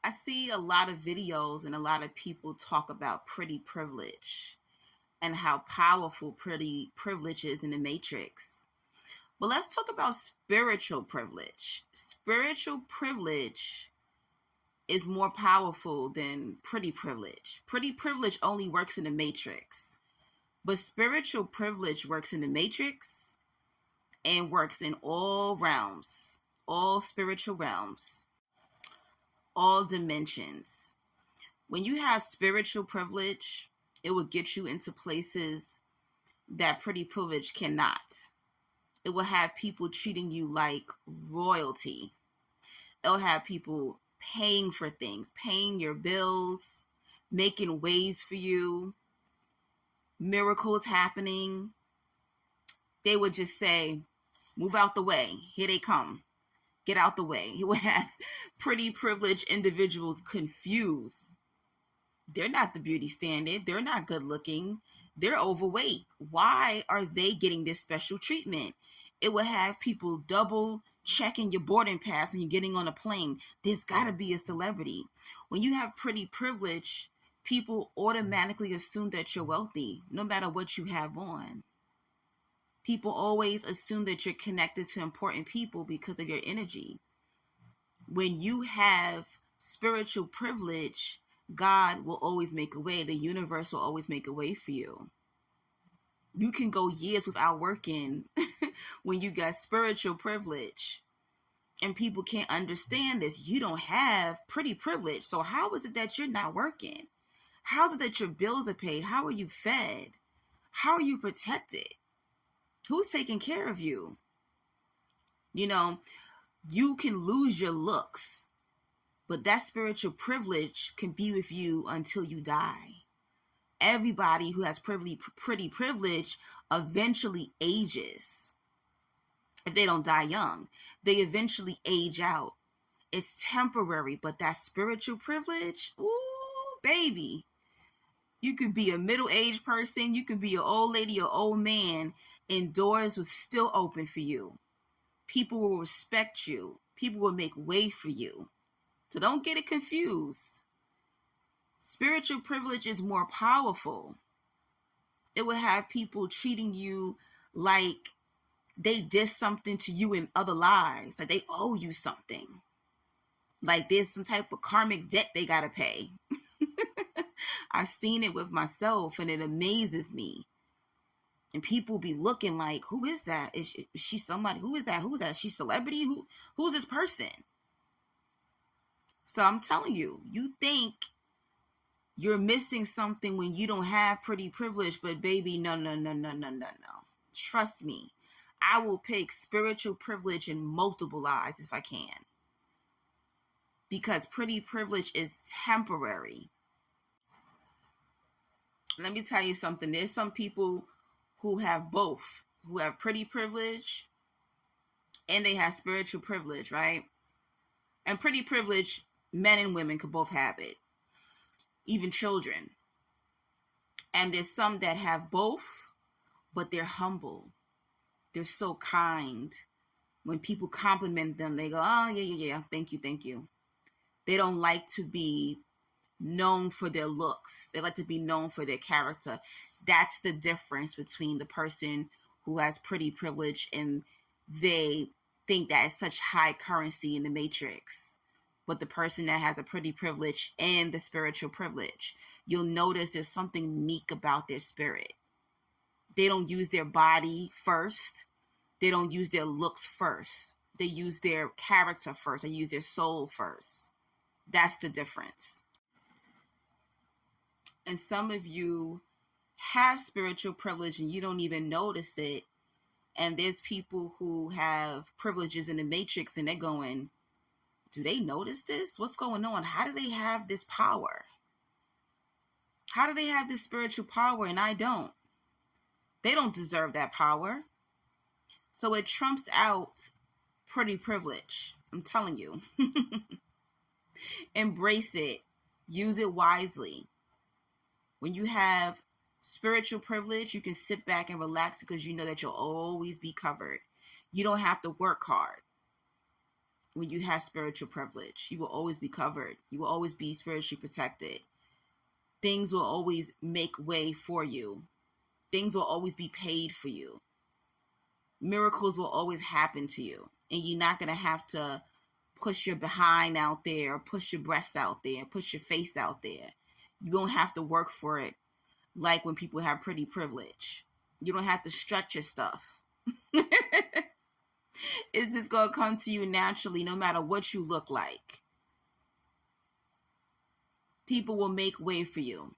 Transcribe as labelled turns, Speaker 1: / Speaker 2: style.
Speaker 1: I see a lot of videos and a lot of people talk about pretty privilege and how powerful pretty privilege is in the matrix. But let's talk about spiritual privilege. Spiritual privilege is more powerful than pretty privilege. Pretty privilege only works in the matrix, but spiritual privilege works in the matrix and works in all realms, all spiritual realms, all dimensions. When you have spiritual privilege, it will get you into places that pretty privilege cannot. It will have people treating you like royalty. It'll have people paying for things, paying your bills, making ways for you, miracles happening. They would just say, move out the way. Here they come. Get out the way. It would have pretty privileged individuals confused. They're not the beauty standard. They're not good looking. They're overweight. Why are they getting this special treatment? It would have people double checking your boarding pass when you're getting on a plane. There's got to be a celebrity. When you have pretty privilege, people automatically assume that you're wealthy, no matter what you have on. People always assume that you're connected to important people because of your energy. When you have spiritual privilege, God will always make a way. The universe will always make a way for you. You can go years without working when you got spiritual privilege. And people can't understand this. You don't have pretty privilege. So how is it that you're not working? How is it that your bills are paid? How are you fed? How are you protected? Who's taking care of you? You know, you can lose your looks, but that spiritual privilege can be with you until you die. Everybody who has pretty privilege eventually ages. If they don't die young, they eventually age out. It's temporary, but that spiritual privilege, ooh, baby. You could be a middle-aged person, you could be an old lady or old man, and doors will still open for you. People will respect you. People will make way for you. So don't get it confused. Spiritual privilege is more powerful. It will have people treating you like they did something to you in other lives, like they owe you something. Like there's some type of karmic debt they gotta pay. I've seen it with myself and it amazes me. And people be looking like, who is that? Is she somebody? Who is that? Who is that? Is she celebrity? Who's this person? So I'm telling you, you think you're missing something when you don't have pretty privilege, but baby, no. Trust me, I will pick spiritual privilege in multiple lives if I can. Because pretty privilege is temporary. Let me tell you something. There's some people who have both, who have pretty privilege and they have spiritual privilege, right? And pretty privilege, men and women could both have it, even children. And there's some that have both, but they're humble. They're so kind. When people compliment them, they go, oh, yeah, thank you. They don't like to be known for their looks. They like to be known for their character. That's the difference between the person who has pretty privilege and they think that is such high currency in the matrix. But the person that has a pretty privilege and the spiritual privilege, you'll notice there's something meek about their spirit. They don't use their body first. They don't use their looks first. They use their character first. They use their soul first. That's the difference. And some of you have spiritual privilege and you don't even notice it. And there's people who have privileges in the matrix and they're going, do they notice this? What's going on? How do they have this power? How do they have this spiritual power and I don't? They don't deserve that power. So it trumps out pretty privilege. I'm telling you. Embrace it. Use it wisely. When you have spiritual privilege, you can sit back and relax because you know that you'll always be covered. You don't have to work hard. when you have spiritual privilege. You will always be covered. You will always be spiritually protected. Things will always make way for you. Things will always be paid for you. Miracles will always happen to you. And you're not going to have to push your behind out there, or push your breasts out there, push your face out there. You don't have to work for it like when people have pretty privilege. You don't have to stretch your stuff. It's just going to come to you naturally no matter what you look like. People will make way for you.